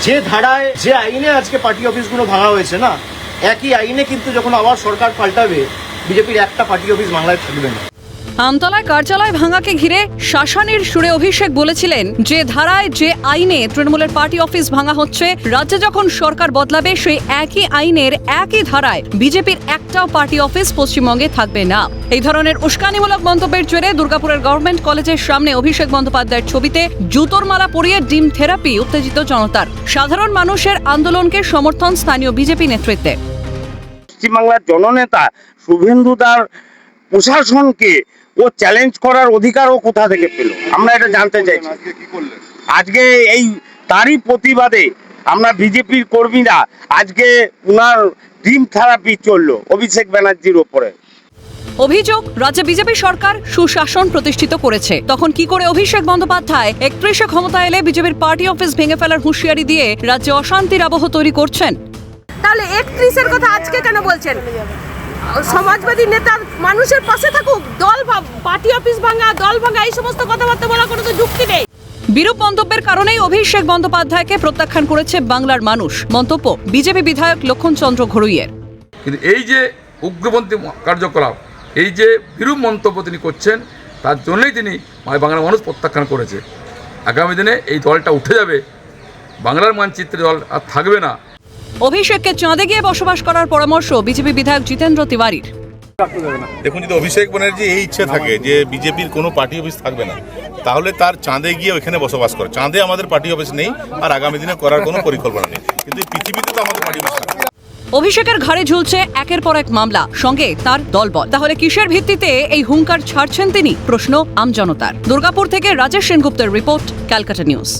যে ধারায় যে আইনে আজকে পার্টি অফিসগুলো ভাঙা হয়েছে না, একই আইনে কিন্তু যখন আবার সরকার পাল্টাবে, বিজেপির একটা পার্টি অফিস বাংলায় থাকবে না। আমতলায় কার্যালয় ভাঙাকে ঘিরে শাসানির সুরে অভিষেক বলেছিলেন, যে ধারায় যে আইনে তৃণমূলের পার্টি অফিস ভাঙা হচ্ছে, রাজ্যে যখন সরকার বদলাবে সেই একই আইনের একই ধারায় বিজেপির একটাও পার্টি অফিস পশ্চিমবঙ্গে থাকবে না। এই ধরনের উস্কানিমূলক মন্তব্যের জেরে দুর্গাপুরের গভর্নমেন্ট কলেজের সামনে অভিষেক বন্দ্যোপাধ্যায়ের ছবিতে জুতোর মালা পরিয়ে ডিম থেরাপি উত্তেজিত জনতার। সাধারণ মানুষের আন্দোলনকে সমর্থন স্থানীয় বিজেপি নেতৃত্বে। পশ্চিমবাংলার জননেতা শুভেন্দুদার প্রশাসনকে ও চ্যালেঞ্জ করার অধিকারও কোথা থেকে পেল, আমরা এটা জানতে চাইছি। আজকে এই তারই প্রতিবাদে আমরা বিজেপির কর্মীরা আজকে উনার ডিম থেরাপি চললো অভিষেক ব্যানার্জির ওপরে। অভিযোগ, রাজ্যে বিজেপি সরকার সুশাসন প্রতিষ্ঠিত করেছে, তখন কি করে অভিষেক বন্দ্যোপাধ্যায় 31-এ ক্ষমতা এলে বিজেপির পার্টি অফিস ভেঙে ফেলার হুঁশিয়ারি দিয়ে রাজ্যে অশান্তির আবহ তৈরি করছেন? তাহলে 31-এর কথা আজকে কেন বলছেন? সমাজবাদী নেতা মানুষের পাশে থাকুক, দল পার্টি অফিস ভাঙা, দল ভাঙা এই সমস্ত কথাবার্তা বলার কোনো তো যুক্তি নেই। বিরূপ মন্তব্যের কারণেই অভিষেক বন্দ্যোপাধ্যায়কে প্রত্যাখ্যান করেছে বাংলার মানুষ। মন্তব্য বিজেপি বিধায়ক লক্ষণচন্দ্র ঘড়ুইয়ের। কিন্তু এই যে উগ্রপন্থী কার্যকলাপ, এই যে বিরূপ মন্তব্য তিনি করছেন, তার জন্যই তিনি বাংলার মানুষ প্রত্যাখ্যান করেছে। আগামী দিনে এই দলটা উঠে যাবে, বাংলার মানচিত্রে দল আর থাকবে না। অভিষেককে চাঁদে গিয়ে বসবাস করার পরামর্শ বিজেপি বিধায়ক জিতেন্দ্র তিওয়ারির। দেখুন, যদি অভিষেক ব্যানার্জি এই ইচ্ছে থাকে যে বিজেপির কোনো পার্টি অফিস থাকবে না, তাহলে তার চাঁদে গিয়ে ওইখানে বসবাস করে। চাঁদে আমাদের পার্টি অফিস নেই আর আগামী দিনে করার কোনো পরিকল্পনা নেই, কিন্তু পৃথিবীতে তো আমাদের পার্টি অফিস থাকবে। অভিষেকের ঘাড়ে ঝুলছে একের পর এক মামলা, সঙ্গে তার দলবল। তাহলে কিসের ভিত্তিতে এই হুঙ্কার ছাড়ছেন তিনি? প্রশ্ন আমজনতার। দুর্গাপুর থেকে রাজেশ সেনগুপ্তের রিপোর্ট, ক্যালকাটা নিউজ।